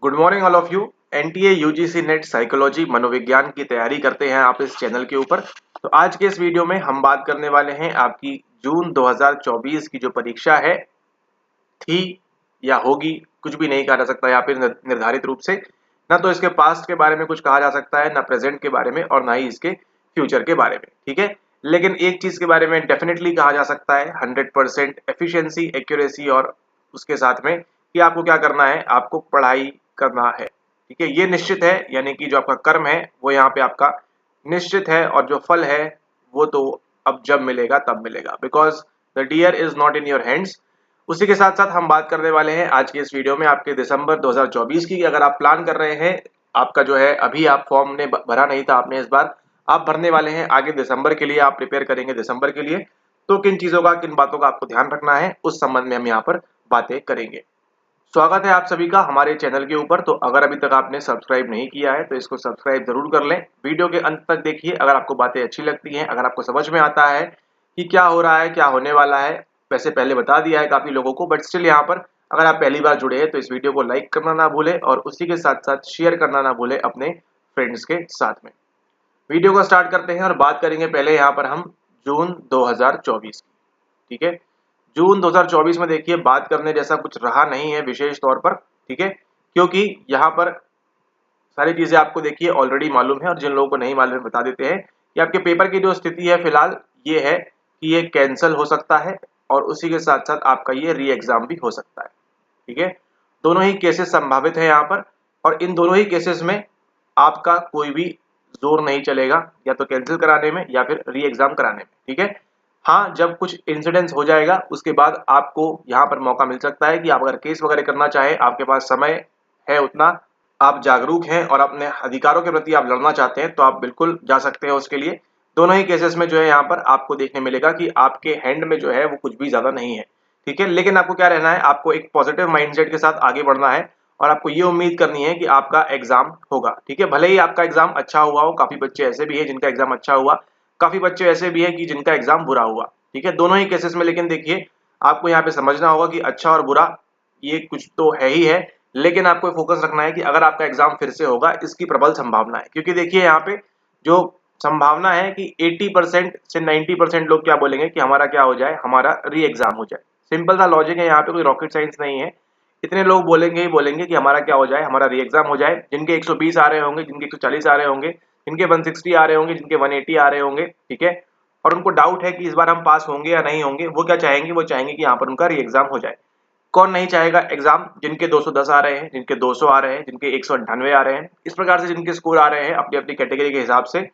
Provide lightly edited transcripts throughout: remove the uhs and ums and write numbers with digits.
Good morning all of you. NTA UGC net psychology मनोविज्ञान की तैयारी करते हैं आप इस चैनल के ऊपर। तो आज के इस वीडियो में हम बात करने वाले हैं आपकी जून 2024 की जो परीक्षा है, थी या होगी, कुछ भी नहीं कहा जा सकता यहाँ पे निर्धारित रूप से। ना तो इसके पास्ट के बारे में कुछ कहा जा सकता है, ना प्रेजेंट के बारे में, और ना ही इसके फ्यूचर के बारे में। ठीक है, लेकिन एक चीज के बारे में डेफिनेटली कहा जा सकता है, 100% एफिशिएंसी, एक्यूरेसी, और उसके साथ में कि आपको क्या करना है, आपको पढ़ाई करना है। ठीक है, ये निश्चित है, यानी कि जो आपका कर्म है वो यहाँ पे आपका निश्चित है, और जो फल है वो तो अब जब मिलेगा तब मिलेगा, because the dear is not in your hands. उसी के साथ साथ हम बात करने वाले हैं आज के इस वीडियो में आपके दिसंबर 2024 की। अगर आप प्लान कर रहे हैं, आपका जो है अभी आप फॉर्म ने भरा नहीं था आपने, इस बार आप भरने वाले हैं आगे दिसंबर के लिए, आप प्रिपेयर करेंगे दिसंबर के लिए, तो किन चीजों का, किन बातों का आपको ध्यान रखना है, उस संबंध में हम यहाँ पर बातें करेंगे। स्वागत है आप सभी का हमारे चैनल के ऊपर। तो अगर अभी तक आपने सब्सक्राइब नहीं किया है तो इसको सब्सक्राइब जरूर कर लें। वीडियो के अंत तक देखिए, अगर आपको बातें अच्छी लगती हैं, अगर आपको समझ में आता है कि क्या हो रहा है, क्या होने वाला है। वैसे पहले बता दिया है काफी लोगों को, बट स्टिल यहाँ पर अगर आप पहली बार जुड़े हैं तो इस वीडियो को लाइक करना ना भूलें, और उसी के साथ साथ शेयर करना ना भूलें अपने फ्रेंड्स के साथ में। वीडियो को स्टार्ट करते हैं और बात करेंगे पहले यहाँ पर हम जून 2024 की। ठीक है, जून 2024 में देखिए बात करने जैसा कुछ रहा नहीं है विशेष तौर पर। ठीक है, क्योंकि यहाँ पर सारी चीजें आपको देखिए ऑलरेडी मालूम है, और जिन लोगों को नहीं मालूम है बता देते हैं कि आपके पेपर की जो स्थिति है फिलहाल ये है कि ये कैंसिल हो सकता है, और उसी के साथ साथ आपका ये री एग्जाम भी हो सकता है। ठीक है, दोनों ही केसेस संभावित है यहाँ पर, और इन दोनों ही केसेस में आपका कोई भी जोर नहीं चलेगा, या तो कैंसिल कराने में या फिर री एग्जाम कराने में। ठीक है, हाँ, जब कुछ इंसिडेंस हो जाएगा उसके बाद आपको यहाँ पर मौका मिल सकता है कि आप अगर केस वगैरह करना चाहें, आपके पास समय है उतना, आप जागरूक हैं और अपने अधिकारों के प्रति आप लड़ना चाहते हैं, तो आप बिल्कुल जा सकते हैं उसके लिए। दोनों ही केसेस में जो है यहाँ पर आपको देखने मिलेगा कि आपके हैंड में जो है वो कुछ भी ज्यादा नहीं है। ठीक है, लेकिन आपको क्या रहना है, आपको एक पॉजिटिव माइंडसेट के साथ आगे बढ़ना है, और आपको ये उम्मीद करनी है कि आपका एग्जाम होगा। ठीक है, भले ही आपका एग्जाम अच्छा हुआ हो, काफी बच्चे ऐसे भी हैं जिनका एग्जाम अच्छा हुआ, काफी बच्चे ऐसे भी हैं कि जिनका एग्जाम बुरा हुआ। ठीक है, दोनों ही केसेस में लेकिन देखिए आपको यहाँ पे समझना होगा कि अच्छा और बुरा ये कुछ तो है ही है, लेकिन आपको फोकस रखना है कि अगर आपका एग्जाम फिर से होगा, इसकी प्रबल संभावना है। क्योंकि देखिए यहाँ पे जो संभावना है कि 80% से 90% लोग क्या बोलेंगे कि हमारा क्या हो जाए, हमारा री एग्जाम हो जाए। सिंपल सा लॉजिक है यहाँ पे, कोई रॉकेट साइंस नहीं है। इतने लोग बोलेंगे ही बोलेंगे कि हमारा क्या हो जाए, हमारा री एग्जाम हो जाए। जिनके 120 आ रहे होंगे, जिनके 140 आ रहे होंगे, जिनके 160 आ रहे होंगे, जिनके 180 आ रहे होंगे। ठीक है, और उनको डाउट है कि इस बार हम पास होंगे या नहीं होंगे, वो क्या चाहेंगे, वो चाहेंगे कि यहाँ पर उनका री एग्जाम हो जाए। कौन नहीं चाहेगा एग्जाम, जिनके 210 आ रहे हैं, जिनके 200 आ रहे हैं, जिनके 198 आ रहे हैं, इस प्रकार से जिनके स्कोर आ रहे हैं अपनी अपनी कैटेगरी के हिसाब से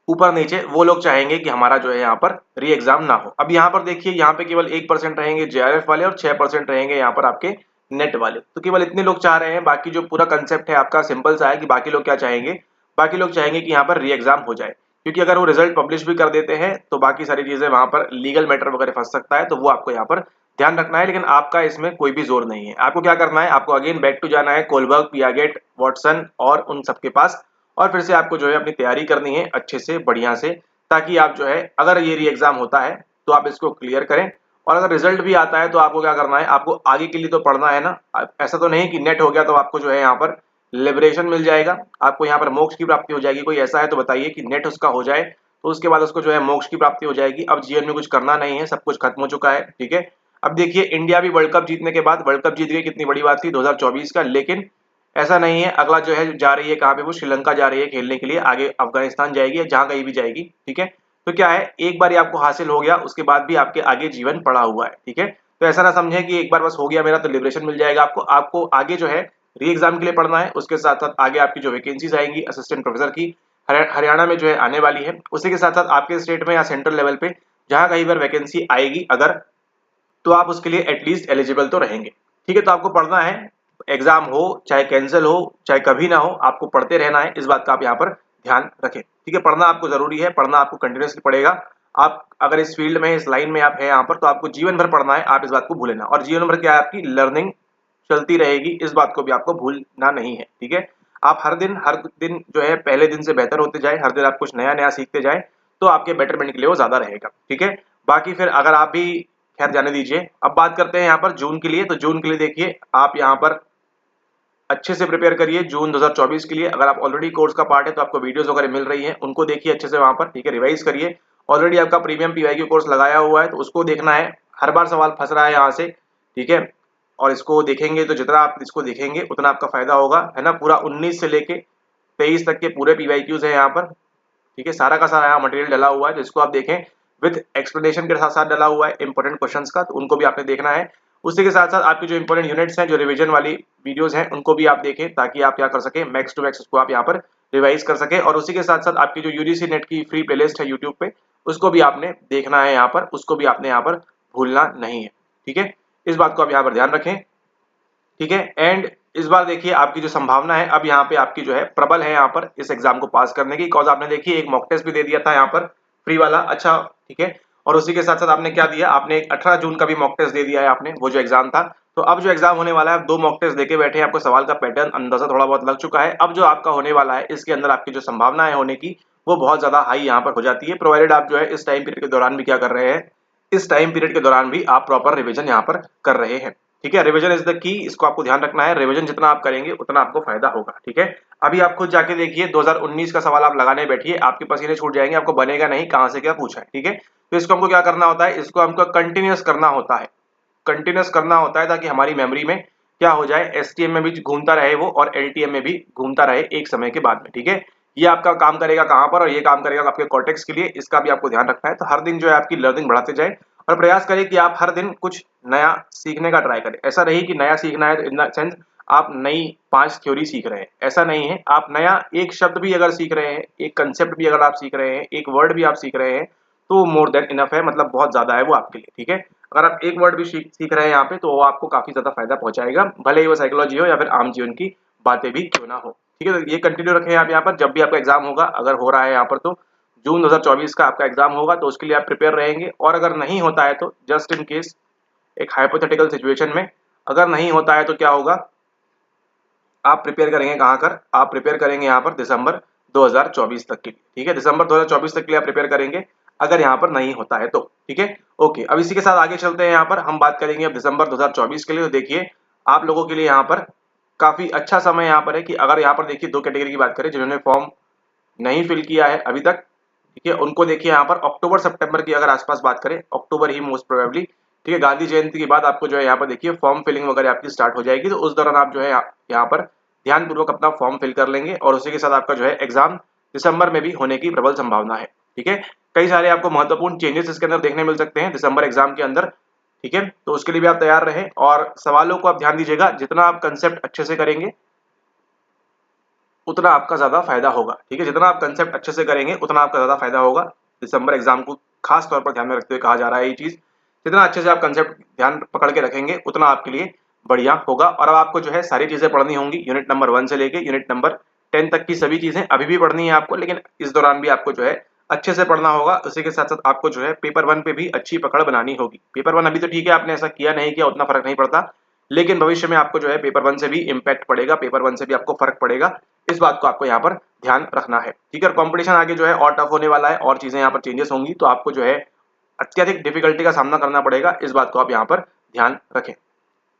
ऊपर नीचे, वो लोग चाहेंगे कि हमारा जो है यहाँ पर री एग्जाम ना हो। अब यहाँ पर देखिए, यहाँ पे केवल 1% रहेंगे जेआरएफ वाले, और 6% रहेंगे यहाँ पर आपके नेट वाले। तो केवल इतने लोग चाह रहे हैं। बाकी जो पूरा कंसेप्ट है आपका सिंपल सा है कि बाकी लोग क्या चाहेंगे, बाकी लोग चाहेंगे कि यहाँ पर री एग्जाम हो जाए। क्योंकि अगर वो रिजल्ट पब्लिश भी कर देते हैं तो बाकी सारी चीजें वहां पर लीगल मैटर वगैरह फंस सकता है, तो वो आपको यहाँ पर ध्यान रखना है। लेकिन आपका इसमें कोई भी जोर नहीं है। आपको क्या करना है, आपको अगेन बैक टू जाना है कोलबर्ग, पियागेट, वॉटसन और उन सबके पास, और फिर से आपको जो है अपनी तैयारी करनी है अच्छे से, बढ़िया से, ताकि आप जो है अगर ये री एग्जाम होता है तो आप इसको क्लियर करें। और अगर रिजल्ट भी आता है तो आपको क्या करना है, आपको आगे के लिए तो पढ़ना है ना। ऐसा तो नहीं कि नेट हो गया तो आपको जो है यहाँ पर लिबरेशन मिल जाएगा, आपको यहाँ पर मोक्ष की प्राप्ति हो जाएगी। कोई ऐसा है तो बताइए कि नेट उसका हो जाए तो उसके बाद उसको जो है मोक्ष की प्राप्ति हो जाएगी। अब जीवन में कुछ करना नहीं है, सब कुछ खत्म हो चुका है। ठीक है, अब देखिए इंडिया भी वर्ल्ड कप जीतने के बाद, वर्ल्ड कप जीत गई, कितनी बड़ी बात थी 2024 का। लेकिन ऐसा नहीं है, अगला जो है जा रही है कहाँ पे, वो श्रीलंका जा रही है खेलने के लिए, आगे अफगानिस्तान जाएगी या जहां कहीं भी जाएगी। ठीक है, तो क्या है, एक बार ये आपको हासिल हो गया, उसके बाद भी आपके आगे जीवन पड़ा हुआ है। ठीक है, तो ऐसा ना समझे कि एक बार बस हो गया मेरा तो लिबरेशन मिल जाएगा। आपको आपको आगे जो है री एग्जाम के लिए पढ़ना है, उसके साथ साथ आगे आपकी जो वैकेंसीज आएंगी असिस्टेंट प्रोफेसर की हरियाणा में जो है आने वाली है, उसी के साथ साथ आपके स्टेट में या सेंट्रल लेवल पे जहां कहीं पर वैकेंसी आएगी अगर, तो आप उसके लिए एटलीस्ट एलिजिबल तो रहेंगे। ठीक है, तो आपको पढ़ना है, एग्जाम हो चाहे कैंसिल हो चाहे कभी ना हो, आपको पढ़ते रहना है। इस बात का आप यहाँ पर ध्यान रखें। ठीक है, पढ़ना आपको जरूरी है, पढ़ना आपको कंटिन्यूसली पड़ेगा। आप अगर इस फील्ड में, इस लाइन में आप है यहाँ पर, तो आपको जीवन भर पढ़ना है, आप इस बात को भूलें ना। और जीवन भर क्या है, आपकी लर्निंग चलती रहेगी, इस बात को भी आपको भूलना नहीं है। ठीक है, आप हर दिन जो है पहले दिन से बेहतर होते जाए, हर दिन आप कुछ नया नया सीखते जाए, तो आपके बेटरमेंट के लिए वो ज्यादा रहेगा। ठीक है, बाकी फिर अगर आप भी, खैर जाने दीजिए। अब बात करते हैं यहाँ पर जून के लिए। तो जून के लिए देखिए आप यहाँ पर अच्छे से प्रिपेयर करिए जून 2024 के लिए। अगर आप ऑलरेडी कोर्स का पार्ट है तो आपको वीडियोस वगैरह मिल रही हैं, उनको देखिए अच्छे से वहां पर, ठीक है। रिवाइज करिए। ऑलरेडी आपका प्रीमियम पीवाईक्यू कोर्स लगाया हुआ है तो उसको देखना है, हर बार सवाल फंस रहा है यहाँ से, ठीक है। और इसको देखेंगे तो जितना आप इसको देखेंगे उतना आपका फायदा होगा, है ना। पूरा 19 से लेके 23 तक के पूरे पीवाईक्यूज है यहाँ पर, ठीक है। सारा का सारा यहाँ मटेरियल डला हुआ है जिसको आप देखें, विद एक्सप्लेनेशन के साथ साथ डला हुआ है इंपॉर्टेंट क्वेश्चंस का, तो उनको भी आपने देखना है। उसी के साथ साथ आपकी जो इंपॉर्टेंट यूनिट्स हैं, जो रिवीजन वाली वीडियोस हैं, उनको भी आप देखें ताकि आप क्या कर सके, मैक्स टू मैक्स उसको आप यहाँ पर रिवाइज कर सके। और उसी के साथ साथ आपकी जो यूजीसी नेट की फ्री प्लेलिस्ट है यूट्यूब पे, उसको भी आपने देखना है यहाँ पर, उसको भी आपने यहाँ पर भूलना नहीं है, ठीक है। इस बात को आप यहाँ पर ध्यान रखें, ठीक है। एंड इस बार देखिए आपकी जो संभावना है अब यहाँ पे आपकी जो है प्रबल है यहाँ पर इस एग्जाम को पास करने की, बिकॉज आपने देखिए एक मॉक टेस्ट भी दे दिया था यहाँ पर फ्री वाला, अच्छा, ठीक है। और उसी के साथ साथ आपने क्या दिया, आपने एक 18 जून का भी मॉक टेस्ट दे दिया है आपने, वो जो एग्जाम था। तो अब जो एग्जाम होने वाला है, 2 मॉक टेस्ट देके बैठे हैं, आपको सवाल का पैटर्न अंदाजा थोड़ा बहुत लग चुका है। अब जो आपका होने वाला है इसके अंदर आपकी जो संभावना है होने की वो बहुत ज्यादा हाई यहाँ पर हो जाती है, प्रोवाइडेड आप जो है इस टाइम पीरियड के दौरान भी क्या कर रहे हैं, इस टाइम पीरियड के दौरान भी आप प्रॉपर रिविजन यहाँ पर कर रहे हैं, ठीक है। रिवीजन इज द की, इसको आपको ध्यान रखना है। रिवीजन जितना आप करेंगे उतना आपको फायदा होगा, ठीक है। अभी आप खुद जाके देखिए 2019 का सवाल आप लगाने बैठिए, आपके पसीने छूट जाएंगे, आपको बनेगा नहीं कहां से क्या पूछा है, ठीक है। तो इसको हमको क्या करना होता है, इसको हमको कंटिन्यूस करना होता है, कंटिन्यूस करना होता है ताकि हमारी मेमोरी में क्या हो जाए, एसटीएम में भी घूमता रहे वो और एलटीएम में भी घूमता रहे एक समय के बाद में, ठीक है। ये आपका काम करेगा कहां पर, और ये काम करेगा आपके कॉर्टेक्स के लिए, इसका भी आपको ध्यान रखना है। तो हर दिन जो है आपकी लर्निंग बढ़ाते जाए और प्रयास करें कि आप हर दिन कुछ नया सीखने का ट्राई करें। ऐसा नहीं कि नया सीखना है तो इन द सेंस आप नई 5 थ्योरी सीख रहे हैं, ऐसा नहीं है। आप नया एक शब्द भी अगर सीख रहे हैं, एक कंसेप्ट भी अगर आप सीख रहे हैं, एक वर्ड भी आप सीख रहे हैं, तो मोर देन इनफ है, मतलब बहुत ज्यादा है वो आपके लिए, ठीक है। अगर आप एक वर्ड भी सीख रहे हैं यहाँ पे तो वो आपको काफी ज्यादा फायदा पहुंचाएगा, भले ही वो साइकोलॉजी हो या फिर आम जीवन की बातें भी क्यों ना हो, ठीक है। तो ये कंटिन्यू रखें आप यहाँ पर, जब भी आपका एग्जाम होगा, अगर हो रहा है यहाँ पर तो जून 2024 का आपका एग्जाम होगा तो उसके लिए आप प्रिपेयर रहेंगे। और अगर नहीं होता है तो जस्ट इन केस, एक हाइपोथेटिकल सिचुएशन में अगर नहीं होता है तो क्या होगा, आप प्रिपेयर करेंगे कहां कर, आप प्रिपेयर करेंगे यहाँ पर दिसंबर 2024 तक के लिए, ठीक है। दिसंबर 2024 तक के लिए आप प्रिपेयर करेंगे अगर यहाँ पर नहीं होता है तो, ठीक है। ओके, अब इसी के साथ आगे चलते हैं। यहाँ पर हम बात करेंगे अब दिसंबर 2024 के लिए। तो देखिए आप लोगों के लिए यहाँ पर काफी अच्छा समय यहाँ पर है कि अगर यहाँ पर देखिए 2 कैटेगरी की बात करें, जिन्होंने फॉर्म नहीं फिल किया है अभी तक, ठीक है, उनको देखिए यहाँ पर अक्टूबर सितंबर की अगर आसपास बात करें, अक्टूबर ही मोस्ट प्रोबेबली, ठीक है, गांधी जयंती के बाद आपको जो है यहाँ पर देखिए फॉर्म फिलिंग वगैरह आपकी स्टार्ट हो जाएगी। तो उस दौरान आप जो है यहाँ पर ध्यानपूर्वक अपना फॉर्म फिल कर लेंगे और उसी के साथ आपका जो है एग्जाम दिसंबर में भी होने की प्रबल संभावना है, ठीक है। कई सारे आपको महत्वपूर्ण चेंजेस इसके अंदर देखने मिल सकते हैं दिसंबर एग्जाम के अंदर, ठीक है। तो उसके लिए भी आप तैयार रहें और सवालों को आप ध्यान दीजिएगा, जितना आप कंसेप्ट अच्छे से करेंगे उतना आपका ज्यादा फायदा होगा, ठीक है। जितना आप कंसेप्ट अच्छे से करेंगे उतना आपका ज्यादा फायदा होगा। दिसंबर एग्जाम को खास तौर पर ध्यान में रखते हुए कहा जा रहा है ये चीज, जितना अच्छे से आप कंसेप्ट ध्यान पकड़ के रखेंगे उतना आपके लिए बढ़िया होगा। और अब आपको जो है सारी चीजें पढ़नी होंगी, यूनिट नंबर 1 से लेके यूनिट नंबर 10 तक की सभी चीजें अभी भी पढ़नी है आपको, लेकिन इस दौरान भी आपको जो है अच्छे से पढ़ना होगा। उसी के साथ साथ आपको जो है पेपर 1 पे भी अच्छी पकड़ बनानी होगी। पेपर 1 अभी तो ठीक है, आपने ऐसा किया नहीं किया उतना फर्क नहीं पड़ता, लेकिन भविष्य में आपको जो है पेपर 1 से भी इम्पैक्ट पड़ेगा, पेपर 1 से भी आपको फर्क पड़ेगा। इस बात को आपको यहाँ पर ध्यान रखना है, ठीक है। कंपटीशन आगे जो है और टफ होने वाला है और चीजें यहाँ पर चेंजेस होंगी, तो आपको जो है अत्यधिक डिफिकल्टी का सामना करना पड़ेगा, इस बात को आप यहाँ पर ध्यान रखें,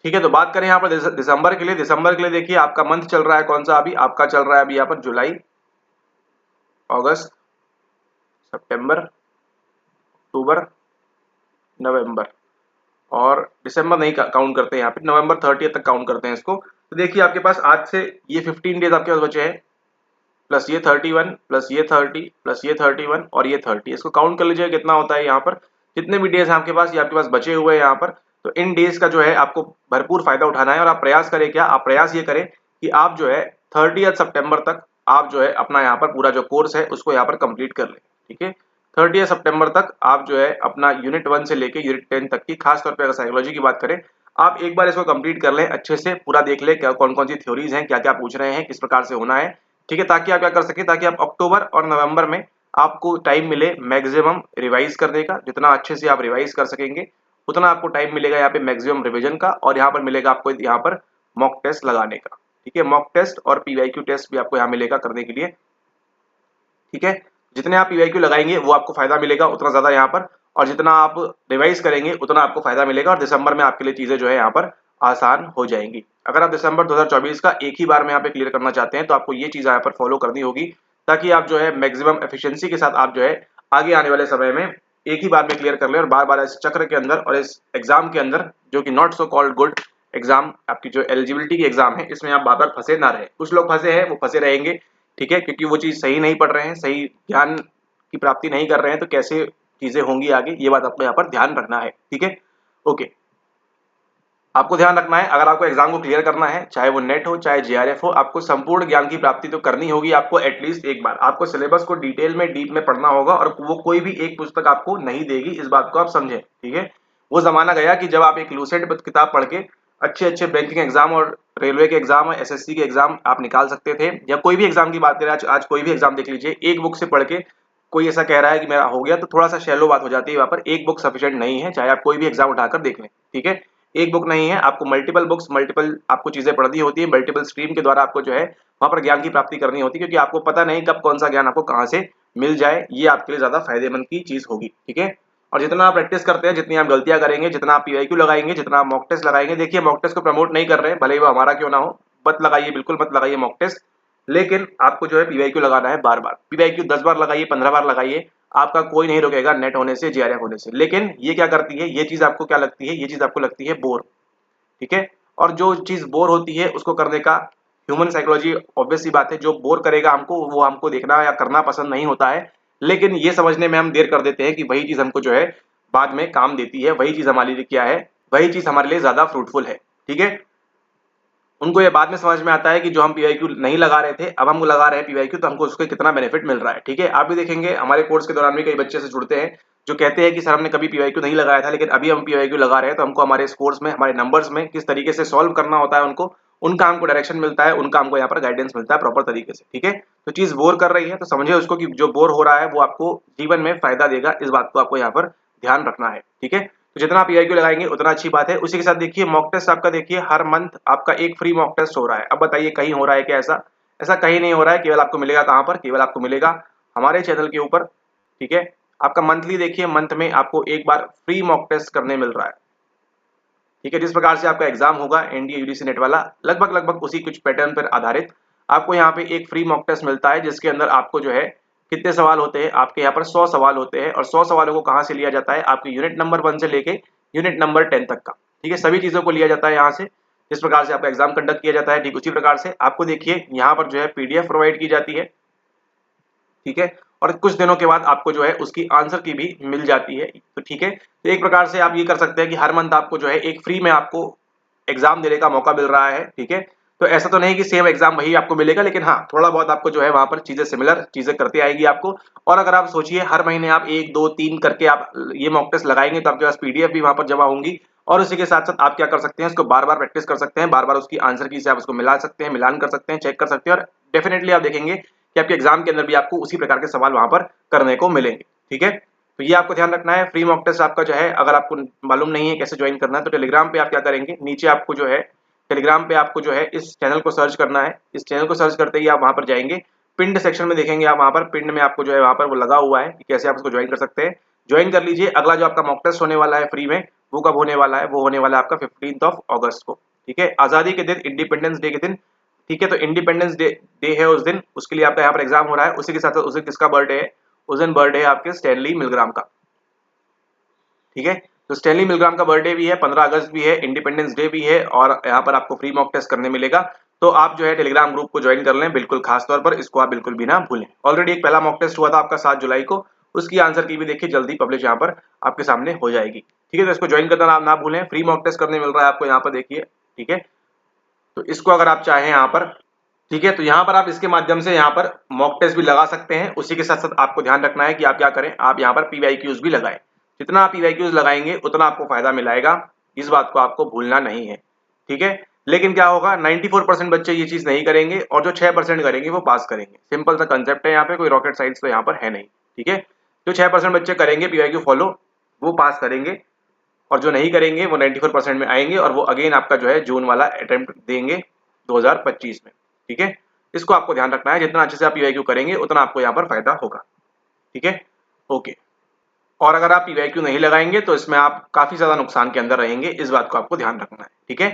ठीक है। तो बात करें यहाँ पर दिसंबर के लिए। दिसंबर के लिए देखिए आपका मंथ चल रहा है कौन सा, अभी आपका चल रहा है अभी यहाँ पर जुलाई, अगस्त, सितंबर, अक्टूबर, नवंबर और दिसंबर नहीं काउंट करते हैं यहाँ पे, नवंबर 30 तक काउंट करते हैं इसको। तो देखिए आपके पास आज से ये 15 डेज आपके पास बचे हैं, प्लस ये 31 प्लस ये 30 प्लस ये 31 और ये 30, इसको काउंट कर लीजिए कितना होता है यहाँ पर। जितने भी डेज हैं आपके पास, ये आपके पास बचे हुए हैं यहाँ पर, तो इन डेज का जो है आपको भरपूर फायदा उठाना है। और आप प्रयास करें क्या, आप प्रयास ये करें कि आप जो है 30 सितंबर तक आप जो है अपना यहाँ पर पूरा जो कोर्स है उसको यहाँ पर कंप्लीट कर लें, ठीक है। 30 सितंबर तक आप जो है अपना यूनिट 1 से लेके यूनिट 10 तक की, खासतौर पर अगर साइकोलॉजी की बात करें, आप एक बार इसको कंप्लीट कर लें, अच्छे से पूरा देख लें क्या कौन कौन सी थ्योरीज हैं, क्या क्या पूछ रहे हैं, किस प्रकार से होना है, ठीक है। ताकि आप क्या कर सके, ताकि आप अक्टूबर और नवंबर में आपको टाइम मिले मैक्सिमम रिवाइज करने का। जितना अच्छे से आप रिवाइज कर सकेंगे उतना आपको टाइम मिलेगा यहाँ पे मैक्सिमम रिवीजन का, और यहाँ पर मिलेगा आपको यहाँ पर मॉक टेस्ट लगाने का, ठीक है। मॉक टेस्ट और पीवाईक्यू टेस्ट भी आपको यहाँ मिलेगा करने के लिए, ठीक है। जितने आप पीवाईक्यू लगाएंगे वो आपको फायदा मिलेगा उतना ज्यादा यहाँ पर, और जितना आप रिवाइज करेंगे उतना आपको फायदा मिलेगा, और दिसंबर में आपके लिए चीजें जो है यहाँ पर आसान हो जाएंगी। अगर आप दिसंबर 2024 का एक ही बार में यहाँ पे क्लियर करना चाहते हैं तो आपको ये चीज यहाँ पर फॉलो करनी होगी, ताकि आप जो है मैक्सिमम एफिशिएंसी के साथ आप जो है आगे आने वाले समय में एक ही बार में क्लियर कर लें और बार बार इस चक्र के अंदर और इस एग्जाम के अंदर, जो कि not so called good exam, आपकी जो एलिजिबिलिटी की एग्जाम है, इसमें आप बार बार फंसे ना रहे। कुछ लोग फंसे हैं, वो फंसे रहेंगे, ठीक है, क्योंकि वो चीज सही नहीं पढ़ रहे हैं, सही ज्ञान की प्राप्ति नहीं कर रहे हैं, तो कैसे चीजें होंगी आगे, ये बात आपको यहाँ पर ध्यान रखना है। ठीक है, ओके। आपको ध्यान रखना है, अगर आपको एग्जाम को क्लियर करना है, चाहे वो नेट हो चाहे जेआरएफ हो, आपको संपूर्ण ज्ञान की प्राप्ति तो करनी होगी। आपको एटलीस्ट एक बार आपको सिलेबस को डिटेल में डीप में पढ़ना होगा और वो कोई भी एक पुस्तक आपको नहीं देगी, इस बात को आप समझें। ठीक है, वो जमाना गया कि जब आप एक लूसेंट किताब पढ़ के अच्छे अच्छे बैंकिंग एग्जाम और रेलवे के एग्जाम और एसएससी के एग्जाम आप निकाल सकते थे, या कोई भी एग्जाम की बात करें, आज कोई भी एग्जाम देख लीजिए, एक बुक से पढ़ के कोई ऐसा कह रहा है कि मेरा हो गया, तो थोड़ा सा शैलो बात हो जाती है। वहां पर एक बुक सफिशिएंट नहीं है, चाहे आप कोई भी एग्जाम उठाकर देख लें। ठीक है, एक बुक नहीं है, आपको मल्टीपल बुक्स, मल्टीपल आपको चीजें पढ़नी होती है, मल्टीपल स्ट्रीम के द्वारा आपको जो है वहां पर ज्ञान की प्राप्ति करनी होती है, क्योंकि आपको पता नहीं कब कौन सा ज्ञान आपको कहां से मिल जाए, ये आपके लिए ज्यादा फायदेमंद की चीज होगी। ठीक है, और जितना आप प्रैक्टिस करते हैं, जितनी आप गलतियां करेंगे, जितना आप पीवाईक्यू लगाएंगे, जितना आप मॉक टेस्ट लगाएंगे, देखिए मॉक टेस्ट को प्रमोट नहीं कर रहे हैं, भले ही वो हमारा क्यों ना हो, मत लगाइए, बिल्कुल मत लगाइए मॉक टेस्ट, लेकिन आपको जो है पीवाईक्यू लगाना है बार बार। पीवाईक्यू 10 बार लगाइए, 15 बार लगाइए, आपका कोई नहीं रोकेगा नेट होने से, जेआरएफ होने से। लेकिन ये क्या करती है, ये चीज आपको क्या लगती है, ये चीज आपको लगती है बोर। ठीक है, और जो चीज बोर होती है उसको करने का ह्यूमन साइकोलॉजी, ऑब्वियस सी बात है, जो बोर करेगा हमको वो हमको देखना या करना पसंद नहीं होता है। लेकिन ये समझने में हम देर कर देते हैं कि वही चीज हमको जो है बाद में काम देती है, वही चीज हमारे लिए क्या है, वही चीज हमारे लिए ज्यादा फ्रूटफुल है। ठीक है, उनको ये बाद में समझ में आता है कि जो हम पीवाईक्यू नहीं लगा रहे थे, अब हम लगा रहे हैं पीवाईक्यू, तो हमको उसके कितना बेनिफिट मिल रहा है। ठीक है, आप भी देखेंगे हमारे कोर्स के दौरान भी कई बच्चे से जुड़ते हैं जो कहते हैं कि सर हमने कभी पीवाईक्यू नहीं लगाया था, लेकिन अभी हम पीवाईक्यू लगा रहे हैं, तो हमको हमारे इस कोर्स में हमारे नंबर्स में किस तरीके से सॉल्व करना होता है उनको, उनका हमको डायरेक्शन मिलता है, उनका हमको यहाँ पर गाइडेंस मिलता है प्रॉपर तरीके से। ठीक है, तो चीज बोर कर रही है तो समझिए उसको कि जो बोर हो रहा है वो आपको जीवन में फायदा देगा, इस बात को आपको यहाँ पर ध्यान रखना है। ठीक है, तो जितना आप पीआईक्यू लगाएंगे उतना अच्छी बात है। उसी के साथ देखिए मॉक टेस्ट आपका, देखिए हर मंथ आपका एक फ्री मॉक टेस्ट हो रहा है। अब बताइए कहीं हो रहा है क्या ऐसा? ऐसा कहीं नहीं हो रहा है, केवल आपको मिलेगा कहाँ पर, केवल आपको मिलेगा हमारे चैनल के ऊपर। ठीक है, आपका मंथली देखिए, मंथ में आपको एक बार फ्री मॉक टेस्ट करने मिल रहा है। ठीक है, जिस प्रकार से आपका एग्जाम होगा एनडीए यूजीसी नेट वाला, लगभग लगभग उसी कुछ पैटर्न पर आधारित आपको यहाँ पे एक फ्री मॉक टेस्ट मिलता है, जिसके अंदर आपको जो है कितने सवाल होते हैं, आपके यहाँ पर 100 सवाल होते हैं, और 100 सवालों को कहाँ से लिया जाता है, आपके यूनिट नंबर 1 से लेके यूनिट नंबर 10 तक का। ठीक है, सभी चीजों को लिया जाता है यहाँ से। जिस प्रकार से आपका एग्जाम कंडक्ट किया जाता है, ठीक उसी प्रकार से आपको देखिए यहाँ पर जो है पीडीएफ प्रोवाइड की जाती है। ठीक है, और कुछ दिनों के बाद आपको जो है उसकी आंसर की भी मिल जाती है। तो ठीक है, तो एक प्रकार से आप ये कर सकते हैं कि हर मंथ आपको जो है एक फ्री में आपको एग्जाम देने का मौका मिल रहा है। ठीक है, तो ऐसा तो नहीं कि सेम एग्जाम वही आपको मिलेगा, लेकिन हाँ थोड़ा बहुत आपको जो है वहां पर चीजें सिमिलर चीजें करती आएगी आपको। और अगर आप सोचिए हर महीने आप 1 2 3 करके आप ये मॉक टेस्ट लगाएंगे, तो आपके पास पीडीएफ भी वहां पर जमा होंगी, और उसी के साथ साथ आप क्या कर सकते हैं, उसको बार बार प्रैक्टिस कर सकते हैं, बार बार उसकी आंसर की से आप उसको मिला सकते हैं, मिलान कर सकते हैं, चेक कर सकते हैं, और डेफिनेटली आप देखेंगे कि आपके एग्जाम के अंदर भी आपको उसी प्रकार के सवाल वहां पर करने को मिलेंगे। ठीक है, तो ये आपको ध्यान रखना है। फ्री मॉक टेस्ट आपका जो है, अगर आपको मालूम नहीं है कैसे ज्वाइन करना है, तो टेलीग्राम पे आप क्या करेंगे, नीचे आपको जो है टेलीग्राम पे आपको जो है इस चैनल को सर्च करना है। इस चैनल को सर्च करते ही आप वहां पर जाएंगे, पिंड सेक्शन में देखेंगे आप, वहां पर पिंड में आपको जो है वहां पर वो लगा हुआ है कि कैसे आप उसको ज्वाइन कर सकते हैं। ज्वाइन कर लीजिए। अगला जो आपका मॉक टेस्ट होने वाला है फ्री में, वो कब होने वाला है, वो होने वाला है आपका 15 अगस्त को। ठीक है, आजादी के दिन, इंडिपेंडेंस डे के दिन। ठीक है, तो इंडिपेंडेंस डे है उस दिन, उसके लिए आपका यहाँ पर एग्जाम हो रहा है। उसी के साथ साथ उस दिन किसका बर्थडे है, उस दिन बर्थडे है आपके स्टैनली मिलग्राम का। ठीक है, तो स्टैनली मिलग्राम का बर्थडे भी है, 15 अगस्त भी है, इंडिपेंडेंस डे भी है, और यहाँ पर आपको फ्री मॉक टेस्ट करने मिलेगा। तो आप जो है टेलीग्राम ग्रुप को ज्वाइन कर लें, बिल्कुल खास तौर पर इसको आप बिल्कुल भी ना भूलें। ऑलरेडी एक पहला मॉक टेस्ट हुआ था आपका 7 जुलाई को, उसकी आंसर की भी देखिए जल्दी पब्लिश यहाँ पर आपके सामने हो जाएगी। ठीक है, तो इसको ज्वाइन करना आप ना भूलें, फ्री मॉक टेस्ट करने मिल रहा है आपको यहाँ पर देखिए। ठीक है, तो इसको अगर आप चाहें यहाँ पर, ठीक है, तो यहाँ पर आप इसके माध्यम से यहाँ पर मॉक टेस्ट भी लगा सकते हैं। उसी के साथ साथ आपको ध्यान रखना है कि आप क्या करें, आप यहाँ पर पीवाईक्यूज भी लगाएं। जितना आप पीवाईक्यूज लगाएंगे उतना आपको फायदा मिलेगा, इस बात को आपको भूलना नहीं है। ठीक है, लेकिन क्या होगा, 94% बच्चे ये चीज नहीं करेंगे, और जो 6% करेंगे वो पास करेंगे। सिंपल सा कंसेप्ट है यहाँ पे, कोई रॉकेट साइंस तो यहाँ पर है नहीं। ठीक है, जो 6% बच्चे करेंगे पीवाईक्यू फॉलो, वो पास करेंगे, और जो नहीं करेंगे वो 94% में आएंगे, और वो अगेन आपका जो है जून वाला अटेम्प्ट देंगे 2025 में। ठीक है, इसको आपको ध्यान रखना है, जितना अच्छे से आप पीवाईक्यू करेंगे उतना आपको यहाँ पर फायदा होगा। ठीक है, ओके। और अगर आप पीवाईक्यू नहीं लगाएंगे तो इसमें आप काफी ज्यादा नुकसान के अंदर रहेंगे, इस बात को आपको ध्यान रखना है। ठीक है,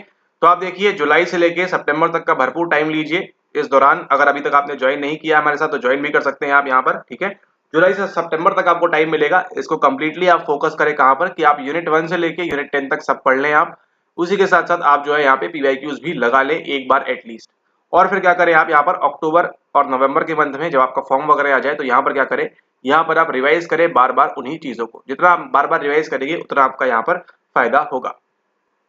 तो आप देखिए जुलाई से लेके सितंबर तक का भरपूर टाइम लीजिए। इस दौरान अगर अभी तक आपने ज्वाइन नहीं किया हमारे साथ तो ज्वाइन भी कर सकते हैं आप यहाँ पर, ठीक है। जुलाई से सितंबर तक आपको टाइम मिलेगा। इसको कंप्लीटली आप फोकस करें कहाँ पर कि आप यूनिट 1 से लेके यूनिट 10 तक सब पढ़ लें आप। उसी के साथ साथ आप जो है यहाँ पे पीवाईक्यूज भी लगा लें एक बार एटलीस्ट। और फिर क्या करें आप यहाँ पर अक्टूबर और नवंबर के मंथ में जब आपका फॉर्म वगैरह आ जाए तो यहाँ पर क्या करें, यहाँ पर आप रिवाइज करें बार बार उन्हीं चीजों को। जितना आप बार बार रिवाइज करेंगे उतना आपका यहाँ पर फायदा होगा,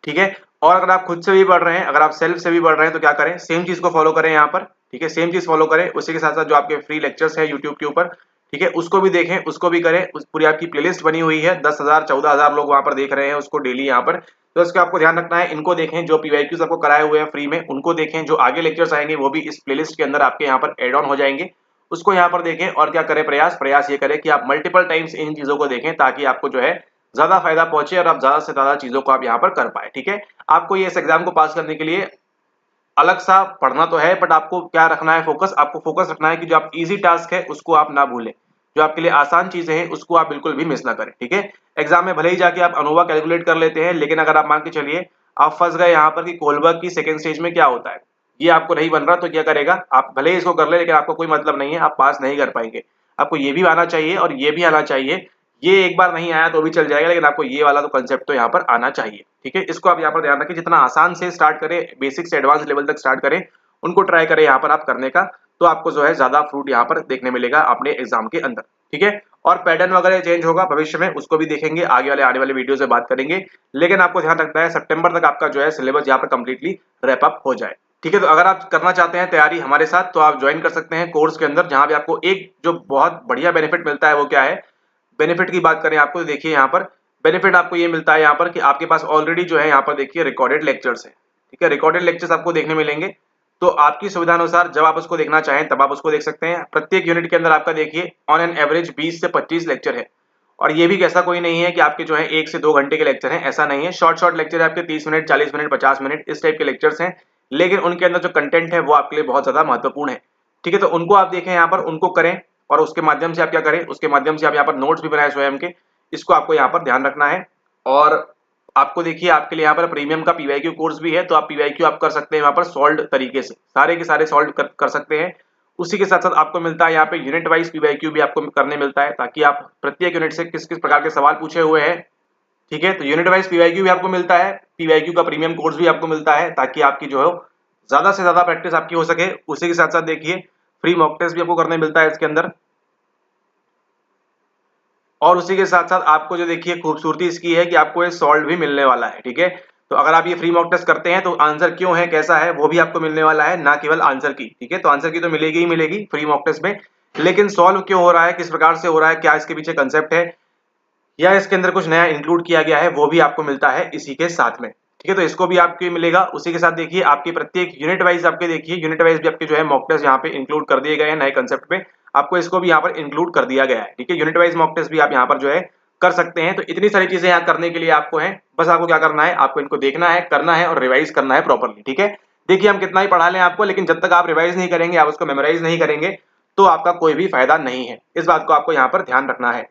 ठीक है। और अगर आप खुद से भी पढ़ रहे हैं, अगर आप सेल्फ से भी पढ़ रहे हैं तो क्या करें, सेम चीज को फॉलो करें यहाँ पर, ठीक है। सेम चीज फॉलो करें। उसी के साथ साथ जो आपके फ्री लेक्चर्स है यूट्यूब के ऊपर, ठीक है, उसको भी देखें, उसको भी करें। उस पूरी आपकी प्लेलिस्ट बनी हुई है, 10,000 14,000 लोग वहां पर देख रहे हैं उसको डेली यहाँ पर। तो इसका आपको ध्यान रखना है, इनको देखें जो पीवाईक्यूज आपको कराए हुए हैं फ्री में, उनको देखें। जो आगे लेक्चर्स आएंगे वो भी इस प्लेलिस्ट के अंदर आपके यहाँ पर एड ऑन हो जाएंगे, उसको यहाँ पर देखें। और क्या करें, प्रयास ये करें कि आप मल्टीपल टाइम्स इन चीजों को देखें ताकि आपको जो है ज्यादा फायदा पहुंचे और आप ज्यादा से ज्यादा चीजों को आप यहाँ पर कर पाए, ठीक है। आपको ये इस एग्जाम को पास करने के लिए अलग सा पढ़ना तो है, बट आपको क्या रखना है, फोकस। आपको फोकस रखना है कि जो आप इजी टास्क है उसको आप ना भूलें, जो आपके लिए आसान चीजें हैं उसको आप बिल्कुल भी मिस ना करें, ठीक है। एग्जाम में भले ही जाके आप अनोवा कैलकुलेट कर लेते हैं, लेकिन अगर आप मान के चलिए आप फंस गए यहाँ पर कि कोलबर्ग की सेकंड स्टेज में क्या होता है, ये आपको नहीं बन रहा, तो क्या करेगा, आप भले ही इसको कर ले लेकिन आपको कोई मतलब नहीं है, आप पास नहीं कर पाएंगे। आपको ये भी आना चाहिए और ये भी आना चाहिए। ये एक बार नहीं आया तो भी चल जाएगा, लेकिन आपको ये वाला तो कंसेप्ट तो यहाँ पर आना चाहिए, ठीक है। इसको आप यहाँ पर ध्यान रखें, जितना आसान से स्टार्ट करें, बेसिक से एडवांस लेवल तक स्टार्ट करें, उनको ट्राई करें यहाँ पर आप करने का। तो आपको जो है ज्यादा फ्रूट यहाँ पर देखने मिलेगा अपने एग्जाम के अंदर, ठीक है। और पैटर्न वगैरह चेंज होगा भविष्य में, उसको भी देखेंगे, आने वाले वीडियो से बात करेंगे। लेकिन आपको ध्यान रखना है सितंबर तक आपका जो है सिलेबस यहाँ पर कंप्लीटली रैप अप हो जाए, ठीक है। तो अगर आप करना चाहते हैं तैयारी हमारे साथ तो आप ज्वाइन कर सकते हैं कोर्स के अंदर, जहां पे आपको एक जो बहुत बढ़िया बेनिफिट मिलता है वो क्या है। बेनिफिट की बात करें आपको तो देखिए यहाँ पर बेनिफिट आपको ये मिलता है यहाँ पर कि आपके पास ऑलरेडी जो है यहाँ पर देखिए रिकॉर्डेड लेक्चर्स है, ठीक है। रिकॉर्डेड लेक्चर्स आपको देखने मिलेंगे, तो आपकी सुविधा अनुसार जब आप उसको देखना चाहें तब आप उसको देख सकते हैं। प्रत्येक यूनिट के अंदर आपका देखिए ऑन एन एवरेज 20 से 25 लेक्चर है। और ये भी ऐसा कोई नहीं है कि आपके जो है 1 से 2 घंटे के लेक्चर हैं, ऐसा नहीं है। शॉर्ट लेक्चर है आपके 30 मिनट, 40 मिनट, 50 मिनट, इस टाइप के लेक्चर्स हैं। लेकिन उनके अंदर जो कंटेंट है वो आपके लिए बहुत ज्यादा महत्वपूर्ण है, ठीक है। तो उनको आप देखें यहाँ पर, उनको करें। और उसके माध्यम से आप क्या करें, उसके माध्यम से आप यहाँ पर नोट्स भी बनाए स्वयं के, इसको आपको यहाँ पर ध्यान रखना है। और आपको देखिए आपके लिए यहाँ पर प्रीमियम का पीवाईक्यू कोर्स भी है, तो आप पीवाईक्यू आप कर सकते हैं यहाँ पर सॉल्व तरीके से, सारे के सारे सॉल्व कर सकते हैं। उसी के साथ साथ आपको मिलता है यहाँ पे यूनिट वाइज पीवाईक्यू भी आपको करने मिलता है, ताकि आप प्रत्येक यूनिट से किस किस प्रकार के सवाल पूछे हुए हैं, ठीक है। तो यूनिट वाइज पीवाईक्यू भी आपको मिलता है, पीवाईक्यू का प्रीमियम कोर्स भी आपको मिलता है, ताकि आपकी जो है ज्यादा से ज्यादा प्रैक्टिस आपकी हो सके। उसी के साथ साथ देखिए फ्री मॉक टेस्ट भी आपको करने मिलता है इसके अंदर। और उसी के साथ साथ आपको जो देखिए खूबसूरती इसकी है कि आपको ये सॉल्व भी मिलने वाला है, ठीक है। तो अगर आप ये फ्री मॉक टेस्ट करते हैं तो आंसर क्यों है, कैसा है, वो भी आपको मिलने वाला है, ना केवल आंसर की, ठीक है। तो आंसर की तो मिलेगी ही मिलेगी फ्री मॉक टेस्ट में, लेकिन सॉल्व क्यों हो रहा है, किस प्रकार से हो रहा है, क्या इसके पीछे कंसेप्ट है, या इसके अंदर कुछ नया इंक्लूड किया गया है, वो भी आपको मिलता है इसी के साथ में, ठीक है। तो इसको भी आपको मिलेगा। उसी के साथ देखिए आपकी प्रत्येक यूनिट वाइज आपके देखिए यूनिट वाइज भी आपके जो है मॉक टेस्ट यहाँ पे इंक्लूड कर दिए गए हैं नए कंसेप्ट पे, आपको इसको भी यहाँ पर इंक्लूड कर दिया गया है, ठीक है। यूनिट वाइज मॉक टेस्ट भी आप यहाँ पर जो है कर सकते हैं। तो इतनी सारी चीजें यहाँ करने के लिए आपको है, बस आपको क्या करना है, आपको इनको देखना है, करना है और रिवाइज करना है प्रॉपरली, ठीक है। देखिए हम कितना ही पढ़ा लें आपको, लेकिन जब तक आप रिवाइज नहीं करेंगे, आप उसको मेमोराइज नहीं करेंगे, तो आपका कोई भी फायदा नहीं है। इस बात को आपको यहाँ पर ध्यान रखना है,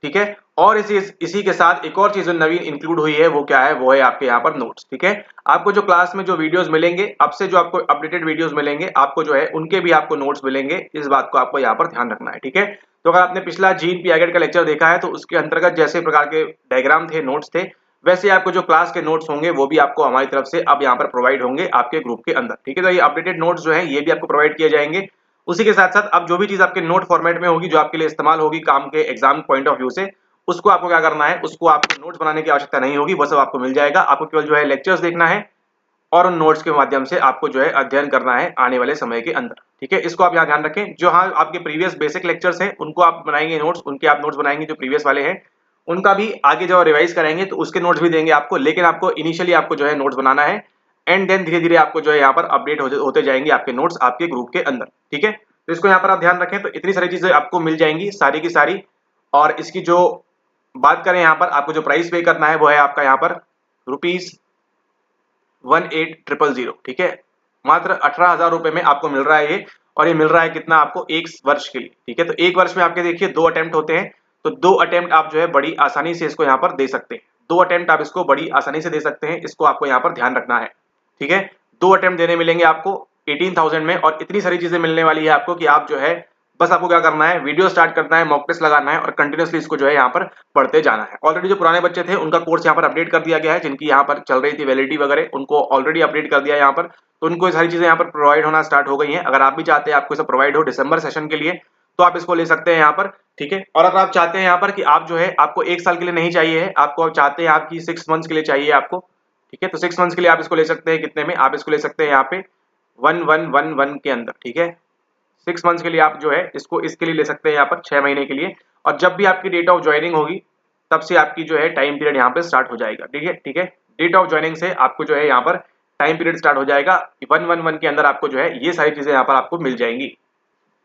ठीक है। और इसी के साथ एक और चीज जो नवीन इंक्लूड हुई है वो क्या है, वो है आपके यहाँ पर नोट्स, ठीक है। आपको जो क्लास में जो वीडियोस मिलेंगे, अब से जो आपको अपडेटेड वीडियोस मिलेंगे, आपको जो है उनके भी आपको नोट्स मिलेंगे। इस बात को आपको यहाँ पर ध्यान रखना है, ठीक है। तो अगर आपने पिछला जीन पियागेट का लेक्चर देखा है तो उसके अंतर्गत जैसे प्रकार के डायग्राम थे, नोट्स थे, वैसे आपको जो क्लास के नोट्स होंगे वो भी आपको हमारी तरफ से अब यहाँ पर प्रोवाइड होंगे आपके ग्रुप के अंदर, ठीक है। तो ये अपडेटेड नोट्स जो है ये भी आपको प्रोवाइड किए जाएंगे। उसी के साथ साथ अब जो भी चीज आपके नोट फॉर्मेट में होगी, जो आपके लिए इस्तेमाल होगी काम के एग्जाम पॉइंट ऑफ व्यू से, उसको आपको क्या करना है, उसको आपको नोट्स बनाने की आवश्यकता नहीं होगी, वो सब आपको मिल जाएगा। आपको केवल जो है लेक्चर्स देखना है और उन नोट्स के माध्यम से आपको जो है अध्ययन करना है आने वाले समय के अंदर, ठीक है। इसको आप यहाँ ध्यान रखें। जो हाँ आपके प्रीवियस बेसिक लेक्चर्स हैं उनको आप बनाएंगे नोट्स, उनके आप नोट्स बनाएंगे जो प्रीवियस वाले हैं, उनका भी आगे जब रिवाइज करेंगे तो उसके नोट्स भी देंगे आपको। लेकिन आपको इनिशियली आपको जो है नोट्स बनाना है, एंड देन धीरे धीरे आपको जो है यहाँ पर अपडेट होते जाएंगे आपके नोट्स आपके ग्रुप के अंदर, ठीक है। तो इसको यहाँ पर आप ध्यान रखें। तो इतनी सारी चीजें आपको मिल जाएंगी सारी की सारी। और इसकी जो बात करें यहाँ पर, आपको जो प्राइस पे करना है वो है आपका यहाँ पर ₹18,000, ठीक है। मात्र 18,000 रुपए में आपको मिल रहा है ये। और ये मिल रहा है कितना आपको, 1 वर्ष के लिए, ठीक है। तो 1 वर्ष में आपके देखिए 2 अटेम्प्ट होते हैं, तो 2 अटेम्प्ट आप जो है बड़ी आसानी से इसको यहाँ पर दे सकते हैं। 2 अटेम्प्ट आप इसको बड़ी आसानी से दे सकते हैं, इसको आपको यहाँ पर ध्यान रखना है, ठीक है, 2 अटेम्प्ट देने मिलेंगे आपको 18,000 में, और इतनी सारी चीजें मिलने वाली है आपको कि आप जो है बस आपको क्या करना है, वीडियो स्टार्ट करना है, मॉक टेस्ट लगाना है और कंटिन्यूअसली इसको जो है यहाँ पर पढ़ते जाना है। ऑलरेडी जो पुराने बच्चे थे उनका कोर्स यहाँ पर अपडेट कर दिया गया है, जिनकी यहाँ पर चल रही थी वैलिडिटी वगैरह, उनको ऑलरेडी अपडेट कर दिया है यहाँ पर, तो उनको ये सारी चीजें यहाँ पर प्रोवाइड होना स्टार्ट हो गई हैं। अगर आप भी चाहते हैं आपको सब प्रोवाइड हो दिसंबर सेशन के लिए, तो आप इसको ले सकते हैं यहाँ पर, ठीक है। और अगर आप चाहते हैं यहाँ पर कि आप जो है आपको 1 साल के लिए नहीं चाहिए है, आपको चाहते हैं आपकी 6 मंथ्स के लिए चाहिए आपको, ठीक है, तो 6 मंथ्स के लिए आप इसको ले सकते हैं। कितने में आप इसको ले सकते हैं यहाँ पे 1111 के अंदर, ठीक है। 6 मंथ्स के लिए आप जो है इसको इसके लिए ले सकते हैं यहाँ पर 6 महीने के लिए, और जब भी आपकी डेट ऑफ ज्वाइनिंग होगी तब से आपकी जो है टाइम पीरियड यहाँ पे स्टार्ट हो जाएगा, ठीक है, ठीक है। डेट ऑफ ज्वाइनिंग से आपको जो है यहाँ पर टाइम पीरियड स्टार्ट हो जाएगा 111 के अंदर, आपको जो है ये सारी चीजें यहाँ पर आपको मिल जाएंगी,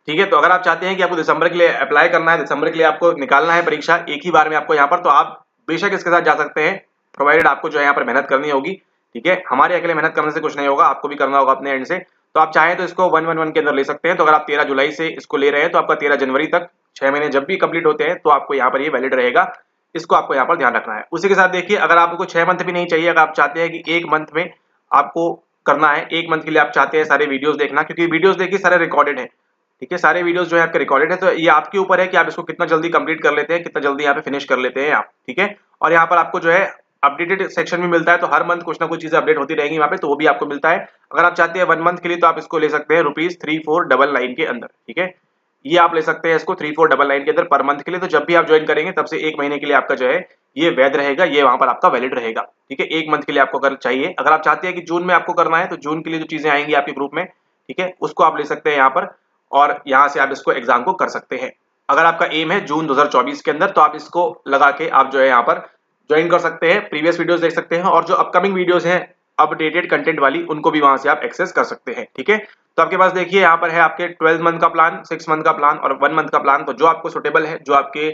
ठीक है। तो अगर आप चाहते हैं कि आपको दिसंबर के लिए अप्लाई करना है, दिसंबर के लिए आपको निकालना है परीक्षा एक ही बार में आपको यहाँ पर, तो आप बेशक इसके साथ जा सकते हैं, प्रोवाइडेड आपको जो है यहाँ पर मेहनत करनी होगी, ठीक है। हमारे अकेले मेहनत करने से कुछ नहीं होगा, आपको भी करना होगा अपने एंड से। तो आप चाहें तो इसको 111 के अंदर ले सकते हैं। तो अगर आप 13 जुलाई से इसको ले रहे हैं तो आपका 13 जनवरी तक 6 महीने जब भी कंप्लीट होते हैं तो आपको यहाँ पर ये वैलिड रहेगा, इसको आपको यहाँ पर ध्यान रखना है। उसी के साथ देखिए, अगर आपको 6 मंथ भी नहीं चाहिए, अगर आप चाहते हैं कि 1 मंथ में आपको करना है, 1 मंथ के लिए आप चाहते हैं सारे वीडियोस देखना, क्योंकि वीडियोस देखिए सारे रिकॉर्डेड है, ठीक है, सारे वीडियोस जो है आपके रिकॉर्डेड है, तो ये आपके ऊपर है कि आप इसको कितना जल्दी कंप्लीट कर लेते हैं, कितना जल्दी यहाँ पे फिनिश कर लेते हैं आप, ठीक है। और यहाँ पर आपको जो है अपडेटेड सेक्शन भी मिलता है, तो हर मंथ कुछ ना कुछ चीजें अपडेट होती रहेंगी वहाँ पे, तो वो भी आपको मिलता है। अगर आप चाहते हैं 1 मंथ के लिए तो आप इसको ले सकते हैं ₹3499 के अंदर, ठीक है। ये आप ले सकते हैं इसको 3499 के अंदर पर मंथ के लिए। तो जब भी आप ज्वाइन करेंगे तब से 1 महीने के लिए आपका जो है ये वैध रहेगा, ये वहां पर आपका वैलिड रहेगा, ठीक है। 1 मंथ के लिए आपको अगर चाहिए, अगर आप चाहते हैं कि जून में आपको करना है तो जून के लिए जो चीजें आएंगी आपके ग्रुप में, ठीक है, उसको आप ले सकते हैं यहाँ पर, और यहाँ से आप इसको एग्जाम को कर सकते हैं। अगर आपका एम है जून 2024 के अंदर, तो आप इसको लगा के आप जो है यहाँ पर ज्वाइन कर सकते हैं, प्रीवियस वीडियोस देख सकते हैं, और जो अपकमिंग वीडियोस हैं अपडेटेड कंटेंट वाली, उनको भी वहां से आप एक्सेस कर सकते हैं, ठीक है। तो आपके पास देखिए यहाँ पर है आपके 12 मंथ का प्लान, 6 मंथ का प्लान और 1 मंथ का प्लान। तो जो आपको सुटेबल है, जो आपके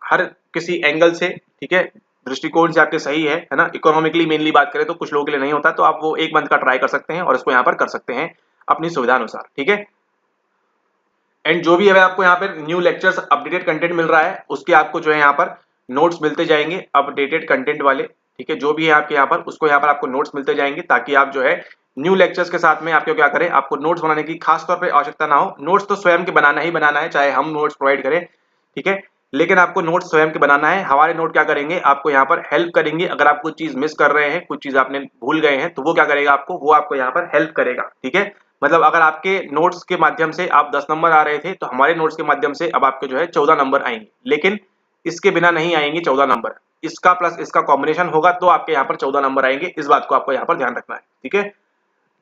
हर किसी एंगल से, ठीक है, दृष्टिकोण से आपके सही है ना, इकोनॉमिकली मेनली बात करें तो कुछ लोगों के लिए नहीं होता, तो आप वो 1 मंथ का ट्राई कर सकते हैं और इसको यहाँ पर कर सकते हैं अपनी सुविधा अनुसार, ठीक है। एंड जो भी है आपको यहाँ पे न्यू लेक्चर्स अपडेटेड कंटेंट मिल रहा है, उसके आपको जो है यहाँ पर नोट्स मिलते जाएंगे अपडेटेड कंटेंट वाले, ठीक है। जो भी है आपके यहाँ पर उसको यहाँ पर आपको नोट्स मिलते जाएंगे, ताकि आप जो है न्यू लेक्चर्स के साथ में आपको क्या करें, आपको नोट्स बनाने की खास तौर पे आवश्यकता ना हो। नोट्स तो स्वयं के बनाना ही बनाना है, चाहे हम नोट्स प्रोवाइड करें, ठीक है, लेकिन आपको नोट्स स्वयं के बनाना है। हमारे नोट क्या करेंगे, आपको यहाँ पर हेल्प करेंगे। अगर आप कुछ चीज मिस कर रहे हैं, कुछ चीज आपने भूल गए हैं, तो वो क्या करेगा आपको, वो आपको यहाँ पर हेल्प करेगा, ठीक है। मतलब अगर आपके नोट्स के माध्यम से आप 10 नंबर आ रहे थे, तो हमारे नोट्स के माध्यम से अब आपके जो है 14 नंबर आएंगे, लेकिन इसके बिना नहीं आएंगे 14 नंबर, इसका प्लस इसका कॉम्बिनेशन होगा तो आपके यहाँ पर 14 नंबर आएंगे। इस बात को आपको यहाँ पर ध्यान रखना है, ठीक है।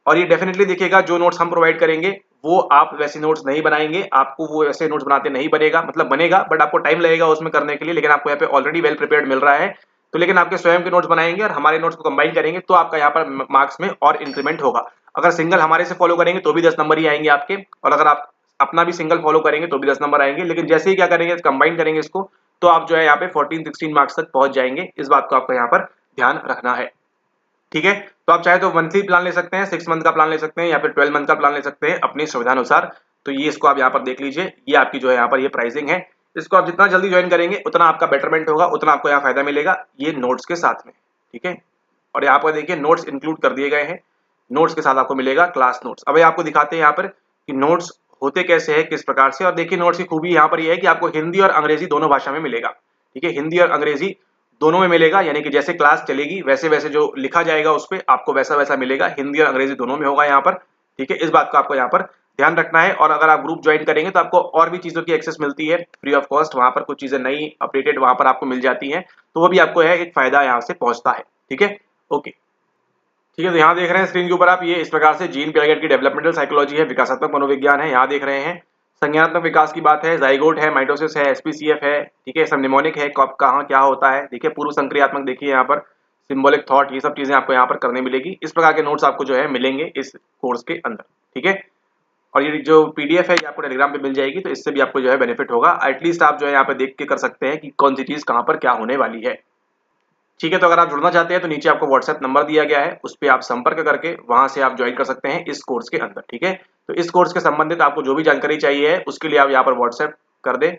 और ये डेफिनेटली देखिएगा, जो नोट्स हम प्रोवाइड करेंगे वो आप वैसे नोट्स नहीं बनाएंगे, आपको वो वैसे नोट्स बनाते नहीं बनेगा, मतलब बनेगा बट आपको टाइम लगेगा उसमें करने के लिए, लेकिन आपको यहाँ पे ऑलरेडी वेल प्रिपेयर्ड मिल रहा है। तो लेकिन आपके स्वयं के नोट्स बनाएंगे और हमारे नोट्स को कंबाइन करेंगे तो आपका यहाँ पर मार्क्स में और इंक्रीमेंट होगा। अगर सिंगल हमारे से फॉलो करेंगे तो भी 10 नंबर ही आएंगे आपके, और अगर आप अपना भी सिंगल फॉलो करेंगे तो भी 10 नंबर आएंगे, लेकिन जैसे ही क्या करेंगे, कंबाइन करेंगे इसको, तो आप जो है यहाँ पे 14-16 मार्क्स तक पहुंच जाएंगे। इस बात को आपको यहाँ पर ध्यान रखना है, ठीक है। तो आप चाहे तो मंथली प्लान ले सकते हैं, 6 मंथ का प्लान ले सकते हैं, या फिर 12 मंथ का प्लान ले सकते हैं अपनी सुविधा अनुसार। तो ये इसको आप यहाँ पर देख लीजिए, ये आपकी जो है यहाँ पर ये प्राइसिंग है। इसको आप जितना जल्दी ज्वाइन करेंगे उतना आपका बेटरमेंट होगा, उतना आपको यहाँ फायदा मिलेगा ये नोट्स के साथ में, ठीक है। और यहाँ पर देखिए नोट्स इंक्लूड कर दिए गए हैं, नोट्स के साथ आपको मिलेगा क्लास नोट्स। अब आपको दिखाते हैं यहाँ पर कि नोट्स होते कैसे है, किस प्रकार से। और देखिए नोट्स की खूबी यहाँ पर यह है कि आपको हिंदी और अंग्रेजी दोनों भाषा में मिलेगा, ठीक है, हिंदी और अंग्रेजी दोनों में मिलेगा, यानी कि जैसे क्लास चलेगी वैसे वैसे जो लिखा जाएगा उस पर आपको वैसा वैसा मिलेगा, हिंदी और अंग्रेजी दोनों में होगा यहाँ पर, ठीक है। इस बात को आपको यहाँ पर ध्यान रखना है। और अगर आप ग्रुप ज्वाइन करेंगे तो आपको और भी चीजों की एक्सेस मिलती है फ्री ऑफ कॉस्ट, वहां पर कुछ चीजें नई अपडेटेड वहां पर आपको मिल जाती हैं, तो वो भी आपको है एक फायदा यहाँ से पहुंचता है, ठीक है, ओके, ठीक है। तो यहाँ देख रहे हैं स्क्रीन के ऊपर आप, ये इस प्रकार से जीन पियागेट की डेवलपमेंटल साइकोलॉजी है, विकासात्मक मनोविज्ञान है, यहाँ देख रहे हैं संज्ञानात्मक विकास की बात है, जाइगोट है, माइटोसिस है, एसपीसीएफ है, ठीक है, सब निमोनिक है, कब कहाँ क्या होता है, देखिए पूर्व संक्रियात्मक, देखिए यहाँ पर सिंबॉलिक थॉट, ये सब चीजें आपको यहाँ पर करने मिलेगी। इस प्रकार के नोट्स आपको जो है मिलेंगे इस कोर्स के अंदर, ठीक है। और ये जो पीडीएफ है ये आपको टेलीग्राम पे मिल जाएगी, तो इससे भी आपको जो है बेनिफिट होगा। एटलीस्ट आप जो है यहाँ पे देख के कर सकते हैं कि कौन सी चीज कहाँ पर क्या होने वाली है, ठीक है। तो अगर आप जुड़ना चाहते हैं तो नीचे आपको व्हाट्सएप नंबर दिया गया है, उस पर आप संपर्क करके वहां से आप ज्वाइन कर सकते हैं इस कोर्स के अंदर, ठीक है। तो इस कोर्स के संबंधित आपको जो भी जानकारी चाहिए है उसके लिए आप यहाँ पर व्हाट्सएप कर दें,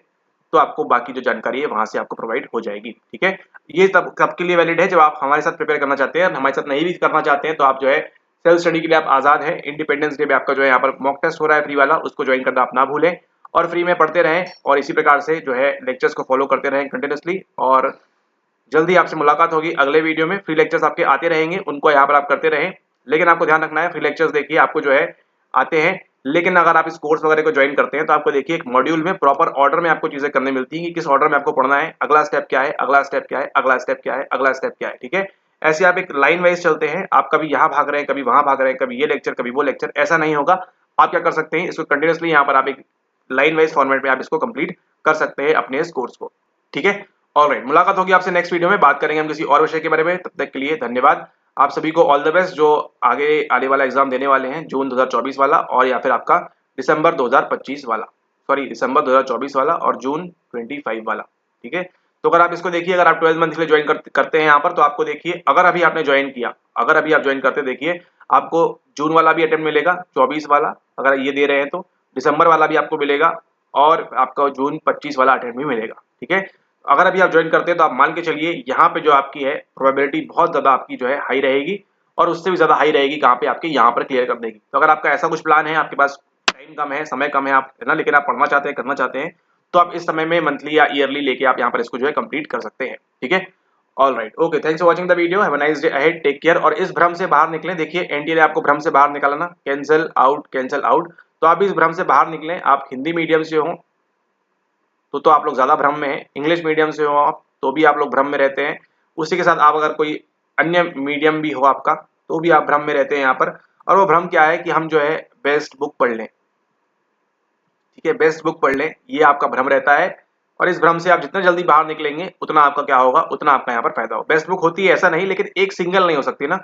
तो आपको बाकी जो जानकारी है वहां से आपको प्रोवाइड हो जाएगी, ठीक है। ये तब के लिए वैलिड है जब आप हमारे साथ प्रिपेयर करना चाहते हैं, और हमारे साथ नहीं भी करना चाहते हैं तो आप जो है सेल्फ स्टडी के लिए आप आज़ाद हैं। इंडिपेंडेंस डे पे आपका जो है यहाँ पर मॉक टेस्ट हो रहा है फ्री वाला, उसको ज्वाइन करना आप ना भूलें और फ्री में पढ़ते रहें और इसी प्रकार से जो है लेक्चर्स को फॉलो करते रहें कंटिन्यूसली। और जल्दी आपसे मुलाकात होगी अगले वीडियो में। फ्री लेक्चर्स आपके आते रहेंगे, उनको यहाँ पर आप करते रहें, लेकिन आपको ध्यान रखना है फ्री लेक्चर्स देखिए आपको जो है आते हैं, लेकिन अगर आप इस कोर्स वगैरह को ज्वाइन करते हैं तो आपको देखिए एक मॉड्यूल में प्रॉपर ऑर्डर में आपको चीजें करने मिलती हैं कि किस ऑर्डर में आपको पढ़ना है, अगला स्टेप क्या है, अगला स्टेप क्या है, अगला स्टेप क्या है, अगला स्टेप क्या है। ठीक है, ऐसे आप एक लाइन वाइज चलते हैं, आप कभी यहाँ भाग रहे हैं, कभी वहां भाग रहे हैं, कभी ये लेक्चर कभी वो लेक्चर, ऐसा नहीं होगा। आप क्या कर सकते हैं, इसको कंटिन्यूसली यहाँ पर आप एक लाइन वाइज फॉर्मेट में आप इसको कंप्लीट कर सकते हैं अपने इस कोर्स को। ठीक है, ऑलराइट, मुलाकात होगी आपसे नेक्स्ट वीडियो में, बात करेंगे हम किसी और विषय के बारे में। तब तक के लिए धन्यवाद। आप सभी को ऑल द बेस्ट जो आगे आने वाला एग्जाम देने वाले हैं, जून 2024 वाला और या फिर आपका दिसंबर 2025 वाला, सॉरी दिसंबर 2024 वाला और जून 25 वाला। ठीक है, तो अगर आप इसको देखिए, अगर आप 12 मंथ के लिए ज्वाइन करते हैं यहाँ पर, तो आपको देखिए अगर अभी आपने ज्वाइन किया, अगर अभी आप ज्वाइन करते देखिए आपको जून वाला भी अटेम्प्ट मिलेगा, 24 वाला अगर ये दे रहे हैं तो, दिसंबर वाला भी आपको मिलेगा और आपका जून 25 वाला अटेम्प्ट भी मिलेगा। ठीक है, अगर अभी आप ज्वाइन करते हैं तो आप मान के चलिए यहाँ पे जो आपकी है प्रोबेबिलिटी बहुत ज्यादा आपकी जो है हाई रहेगी और उससे भी ज्यादा हाई रहेगी कहाँ पे, आपके यहाँ पर क्लियर करने की। तो अगर आपका ऐसा कुछ प्लान है, आपके पास टाइम कम है, समय कम है, आप है ना, लेकिन आप पढ़ना चाहते हैं, करना चाहते हैं, तो आप इस समय में मंथली या ईयरली लेके आप यहाँ पर इसको जो है कंप्लीट कर सकते हैं। ठीक है, all right, okay, thanks for watching the video, have a nice day ahead, take care. और इस भ्रम से बाहर निकलें, देखिए एनडीए ने आपको भ्रम से बाहर निकाला ना, कैंसिल आउट कैंसिल आउट, तो आप भी इस भ्रम से बाहर निकलें। आप हिंदी मीडियम से हो तो आप लोग ज्यादा भ्रम में हैं, इंग्लिश मीडियम से हो आप तो भी आप लोग भ्रम में रहते हैं, उसी के साथ आप अगर कोई अन्य मीडियम भी हो आपका तो भी आप भ्रम में रहते हैं यहाँ पर। और वो भ्रम क्या है कि हम जो है बेस्ट बुक पढ़ लें, ठीक है, बेस्ट बुक पढ़ लें, ये आपका भ्रम रहता है। और इस भ्रम से आप जितना जल्दी बाहर निकलेंगे उतना आपका क्या होगा, उतना आपका यहाँ पर फायदा हो। बेस्ट बुक होती है ऐसा नहीं, लेकिन एक सिंगल नहीं हो सकती ना,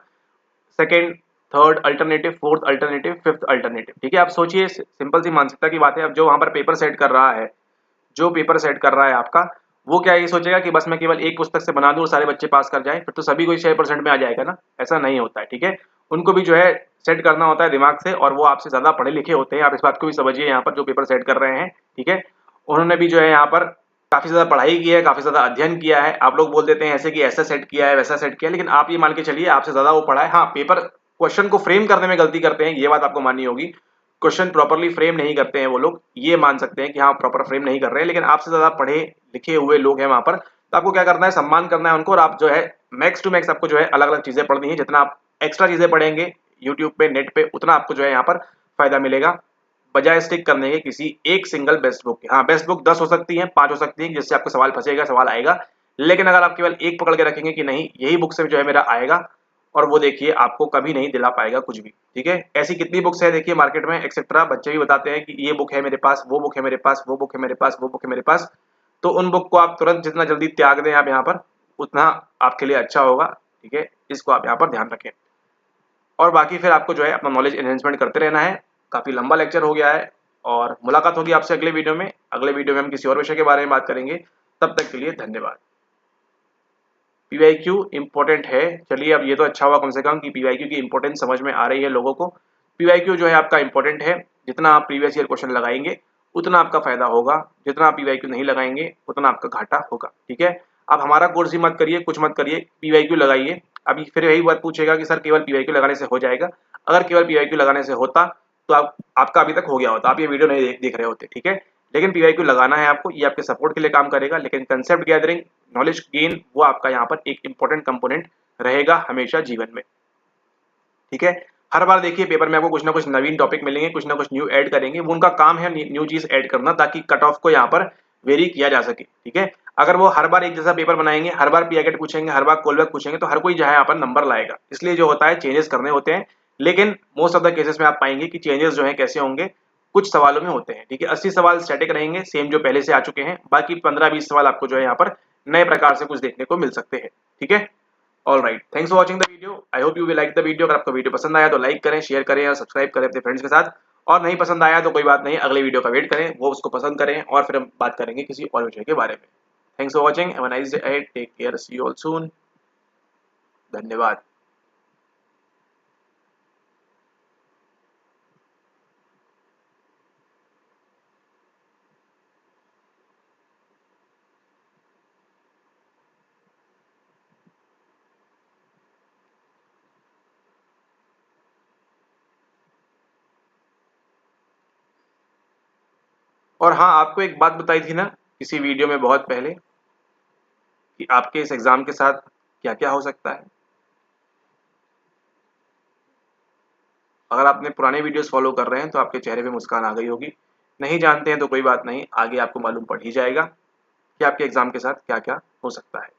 second third alternative, fourth alternative, fifth alternative. ठीक है, आप सोचिए, सिंपल सी मानसिकता की बात है। अब जो वहां पर पेपर सेट कर रहा है, जो पेपर सेट कर रहा है आपका, वो क्या ये सोचेगा कि बस मैं केवल एक पुस्तक से बना दूं और सारे बच्चे पास कर जाएं, फिर तो सभी को 6% में आ जाएगा ना, ऐसा नहीं होता है। ठीक है, उनको भी जो है सेट करना होता है दिमाग से, और वो आपसे ज्यादा पढ़े लिखे होते हैं, आप इस बात को भी समझिए। यहाँ पर जो पेपर सेट कर रहे हैं, ठीक है, उन्होंने भी जो है यहाँ पर काफी ज्यादा पढ़ाई की है, काफी ज्यादा अध्ययन किया है। आप लोग बोल देते हैं ऐसे कि ऐसा सेट किया है, वैसा सेट किया है, लेकिन आप ये मान के चलिए आपसे ज्यादा वो पढ़ा है। हाँ, पेपर क्वेश्चन को फ्रेम करने में गलती करते हैं, ये बात आपको माननी होगी। क्वेश्चन प्रॉपर्ली फ्रेम नहीं करते हैं वो लोग, ये मान सकते हैं कि हाँ प्रॉपर फ्रेम नहीं कर रहे हैं, लेकिन आपसे ज्यादा पढ़े लिखे हुए लोग हैं वहां पर, तो आपको क्या करना है, सम्मान करना है उनको। और आप जो है मैक्स टू मैक्स आपको जो है अलग अलग चीजें पढ़नी है, जितना आप एक्स्ट्रा चीजें पढ़ेंगे यूट्यूब पे, नेट पे, उतना आपको जो है यहाँ पर फायदा मिलेगा, बजाय स्टिक करने के किसी एक सिंगल बेस्ट बुक के। हाँ, बेस्ट बुक 10 हो सकती है, 5 हो सकती है, जिससे आपको सवाल फंसेगा, सवाल आएगा, लेकिन अगर आप केवल एक पकड़ के रखेंगे कि नहीं यही बुक से जो है मेरा आएगा, और वो देखिए आपको कभी नहीं दिला पाएगा कुछ भी। ठीक है, ऐसी कितनी बुक्स है देखिए मार्केट में एक्सेट्रा, बच्चे भी बताते हैं कि ये बुक है मेरे पास, वो बुक है मेरे पास, वो बुक है मेरे पास, वो बुक है मेरे पास। तो उन बुक को आप तुरंत जितना जल्दी त्याग दें आप यहाँ पर, उतना आपके लिए अच्छा होगा। ठीक है, इसको आप यहाँ पर ध्यान रखें। और बाकी फिर आपको जो है अपना नॉलेज एनहेंसमेंट करते रहना है। काफी लंबा लेक्चर हो गया है, और मुलाकात होगी आपसे अगले वीडियो में। अगले वीडियो में हम किसी और विषय के बारे में बात करेंगे, तब तक के लिए धन्यवाद। पीवाईक्यू इंपॉर्टेंट है, चलिए अब ये तो अच्छा हुआ कम से कम कि पीवाईक्यू की इंपॉर्टेंस समझ में आ रही है लोगों को। पीवाईक्यू जो है आपका इंपॉर्टेंट है, जितना आप प्रीवियस ईयर क्वेश्चन लगाएंगे उतना आपका फायदा होगा, जितना आप पीवाईक्यू नहीं लगाएंगे उतना आपका घाटा होगा। ठीक है, आप हमारा कोर्स ही मत करिए, कुछ मत करिए, पीवाईक्यू लगाइए। अभी फिर यही बात पूछेगा कि सर केवल पीवाईक्यू लगाने से हो जाएगा, अगर केवल पीवाईक्यू लगाने से होता तो आपका अभी तक हो गया होता, आप ये वीडियो नहीं देख रहे होते। ठीक है, लेकिन पीवाईक्यू लगाना है आपको, ये आपके सपोर्ट के लिए काम करेगा, लेकिन कंसेप्ट गैदरिंग, नॉलेज गेन, वो आपका यहाँ पर एक इंपॉर्टेंट कंपोनेंट रहेगा हमेशा जीवन में। ठीक है, हर बार देखिए पेपर में आपको कुछ ना कुछ नवीन टॉपिक मिलेंगे, कुछ ना कुछ न्यू ऐड करेंगे, वो उनका काम है न्यू चीज ऐड करना, ताकि कट ऑफ को यहाँ पर वेरी किया जा सके। ठीक है, अगर वो हर बार एक जैसा पेपर बनाएंगे, हर बार पीएकेट पूछेंगे, हर बार कॉलबैक पूछेंगे, तो हर कोई जो है यहाँ पर नंबर लाएगा। इसलिए जो होता है चेंजेस करने होते हैं, लेकिन मोस्ट ऑफ द केसेस में आप पाएंगे कि चेंजेस जो है कैसे होंगे, कुछ सवालों में होते हैं। ठीक है, 80 सवाल स्टैटिक रहेंगे, सेम जो पहले से आ चुके हैं, बाकी 15-20 सवाल आपको जो है यहाँ पर नए प्रकार से कुछ देखने को मिल सकते हैं। ठीक है, all right, thanks for watching the video, I hope you will like the video. अगर आपको वीडियो पसंद आया तो लाइक करें, शेयर करें और सब्सक्राइब करें अपने फ्रेंड्स के साथ, और नहीं पसंद आया तो कोई बात नहीं, अगले वीडियो का वेट करें, वो उसको पसंद करें, और फिर हम बात करेंगे किसी और विषय के बारे में। Thanks for watching, have a nice day ahead, take care, see you all soon, धन्यवाद। और हाँ, आपको एक बात बताई थी ना किसी वीडियो में बहुत पहले कि आपके इस एग्जाम के साथ क्या क्या हो सकता है। अगर आपने पुराने वीडियोस फॉलो कर रहे हैं तो आपके चेहरे पे मुस्कान आ गई होगी। नहीं जानते हैं तो कोई बात नहीं, आगे आपको मालूम पड़ ही जाएगा कि आपके एग्जाम के साथ क्या क्या हो सकता है।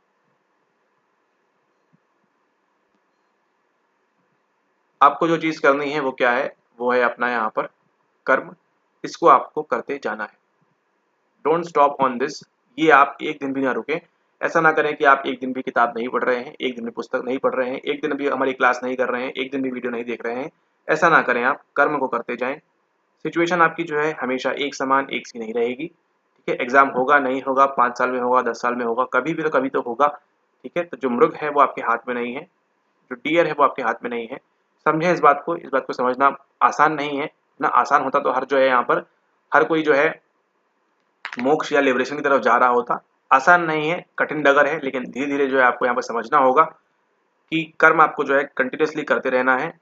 आपको जो चीज़ करनी है वो क्या है, वो है अपना यहाँ पर कर्म। इसको आपको करते जाना है। Don't stop on this. ये आप एक दिन भी ना रुके। ऐसा ना करें कि आप एक दिन भी किताब नहीं पढ़ रहे हैं, एक दिन भी पुस्तक नहीं पढ़ रहे हैं, एक दिन भी हमारी क्लास नहीं कर रहे हैं, एक दिन भी वीडियो नहीं देख रहे हैं। ऐसा ना करें, आप कर्म को करते जाएं। सिचुएशन आपकी जो है हमेशा एक समान एक सी नहीं रहेगी। ठीक है, एग्जाम होगा नहीं होगा, 5 साल में होगा, 10 साल में होगा, कभी तो होगा। ठीक है, तो जो मृग है वो आपके हाथ में नहीं है, जो डियर है वो आपके हाथ में नहीं है। समझें इस बात को, इस बात को समझना आसान नहीं है ना। आसान होता तो हर जो है यहाँ पर हर कोई जो है मोक्ष या लिबरेशन की तरफ जा रहा होता। आसान नहीं है, कठिन डगर है, लेकिन धीरे धीरे जो है आपको यहाँ पर समझना होगा कि कर्म आपको जो है कंटिन्यूसली करते रहना है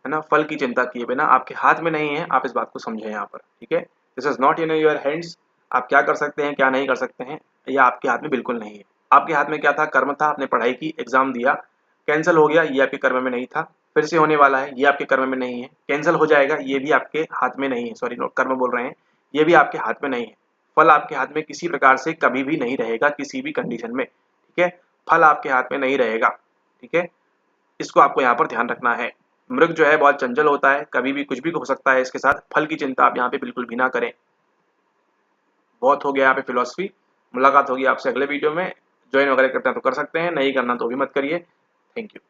ना। फल की चिंता किए बिना, आपके हाथ में नहीं है, आप इस बात को समझें यहाँ पर। ठीक है, this is not in your hands. आप क्या कर सकते हैं क्या नहीं कर सकते हैं, यह आपके हाथ में बिल्कुल नहीं है। आपके हाथ में क्या था, कर्म था, आपने पढ़ाई की, एग्जाम दिया, कैंसिल हो गया, ये आपके कर्म में नहीं था। फिर से होने वाला है, ये आपके कर्म में नहीं है। कैंसिल हो जाएगा, ये भी आपके हाथ में नहीं है। सॉरी, कर्म बोल रहे हैं, ये भी आपके हाथ में नहीं है। फल आपके हाथ में किसी प्रकार से कभी भी नहीं रहेगा, किसी भी कंडीशन में। ठीक है, फल आपके हाथ में नहीं रहेगा। ठीक है, इसको आपको यहाँ पर ध्यान रखना है। मृग जो है बहुत चंचल होता है, कभी भी कुछ भी हो सकता है इसके साथ। फल की चिंता आप यहाँ पे बिल्कुल भी ना करें। बहुत हो गया यहाँ पे फिलोसफी। मुलाकात होगी आपसे अगले वीडियो में। ज्वाइन वगैरह करते हैं तो कर सकते हैं, नहीं करना तो भी मत करिए। Thank you.